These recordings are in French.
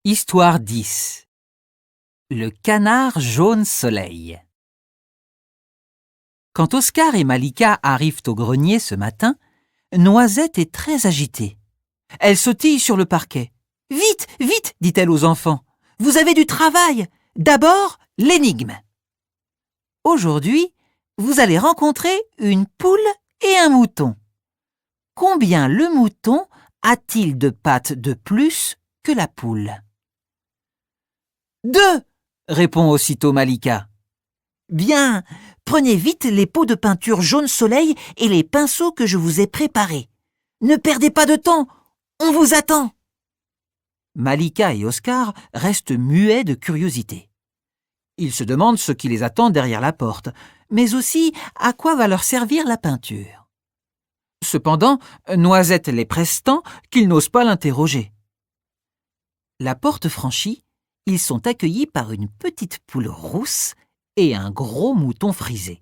Histoire 10. Le canard jaune soleil. Quand Oscar et Malika arrivent au grenier ce matin, Noisette est très agitée. Elle sautille sur le parquet. « Vite, vite !» dit-elle aux enfants. « Vous avez du travail. D'abord, l'énigme. Aujourd'hui, vous allez rencontrer une poule et un mouton. Combien le mouton a-t-il de pattes de plus que la poule ? » « 2 !» répond aussitôt Malika. « Bien, prenez vite les pots de peinture jaune soleil et les pinceaux que je vous ai préparés. Ne perdez pas de temps, on vous attend. » Malika et Oscar restent muets de curiosité. Ils se demandent ce qui les attend derrière la porte, mais aussi à quoi va leur servir la peinture. Cependant, Noisette les presse tant qu'ils n'osent pas l'interroger. La porte franchie, ils sont accueillis par une petite poule rousse et un gros mouton frisé.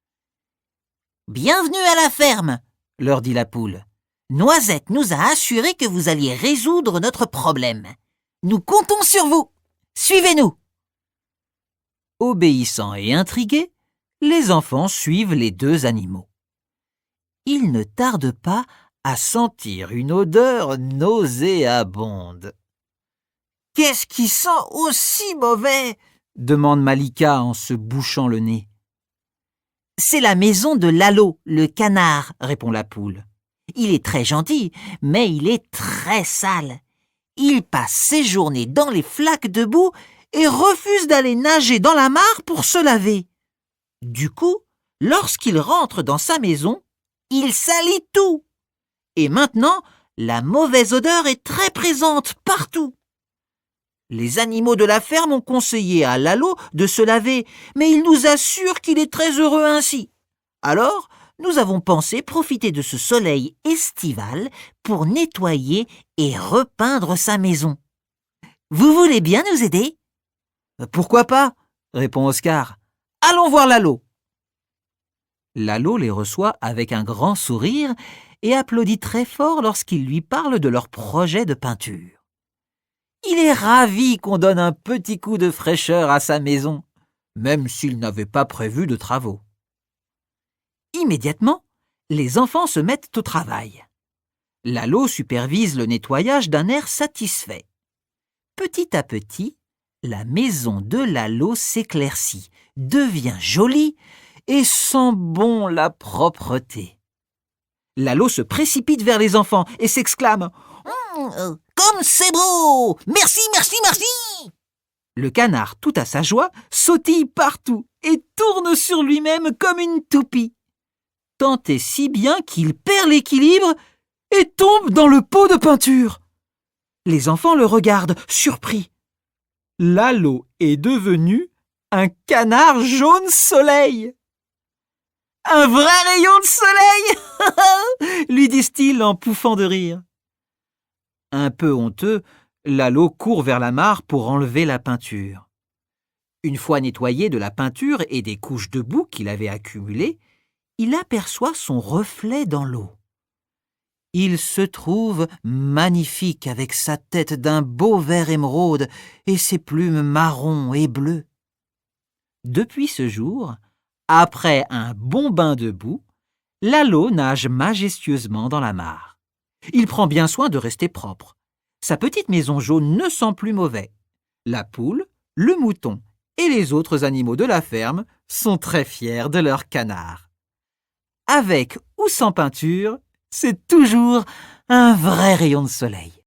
« Bienvenue à la ferme !» leur dit la poule. « Noisette nous a assuré que vous alliez résoudre notre problème. Nous comptons sur vous. Suivez-nous !» Obéissants et intrigués, les enfants suivent les deux animaux. Ils ne tardent pas à sentir une odeur nauséabonde. « Qu'est-ce qui sent aussi mauvais ?» demande Malika en se bouchant le nez. « C'est la maison de Lalo, le canard, » répond la poule. « Il est très gentil, mais il est très sale. Il passe ses journées dans les flaques de boue et refuse d'aller nager dans la mare pour se laver. Du coup, lorsqu'il rentre dans sa maison, il salit tout. Et maintenant, la mauvaise odeur est très présente partout. Les animaux de la ferme ont conseillé à Lalo de se laver, mais il nous assure qu'il est très heureux ainsi. Alors, nous avons pensé profiter de ce soleil estival pour nettoyer et repeindre sa maison. Vous voulez bien nous aider ? » « Pourquoi pas ?» répond Oscar. « Allons voir Lalo. » Lalo les reçoit avec un grand sourire et applaudit très fort lorsqu'il lui parle de leur projet de peinture. Il est ravi qu'on donne un petit coup de fraîcheur à sa maison, même s'il n'avait pas prévu de travaux. Immédiatement, les enfants se mettent au travail. Lalo supervise le nettoyage d'un air satisfait. Petit à petit, la maison de Lalo s'éclaircit, devient jolie et sent bon la propreté. Lalo se précipite vers les enfants et s'exclame « Comme c'est beau! Merci, merci, merci !» Le canard, tout à sa joie, sautille partout et tourne sur lui-même comme une toupie. Tant et si bien qu'il perd l'équilibre et tombe dans le pot de peinture. Les enfants le regardent, surpris. Lalo est devenu un canard jaune soleil. « Un vrai rayon de soleil !» lui disent-ils en pouffant de rire. Un peu honteux, Lalo court vers la mare pour enlever la peinture. Une fois nettoyé de la peinture et des couches de boue qu'il avait accumulées, il aperçoit son reflet dans l'eau. Il se trouve magnifique avec sa tête d'un beau vert émeraude et ses plumes marron et bleues. Depuis ce jour, après un bon bain de boue, Lalo nage majestueusement dans la mare. Il prend bien soin de rester propre. Sa petite maison jaune ne sent plus mauvais. La poule, le mouton et les autres animaux de la ferme sont très fiers de leur canard. Avec ou sans peinture, c'est toujours un vrai rayon de soleil.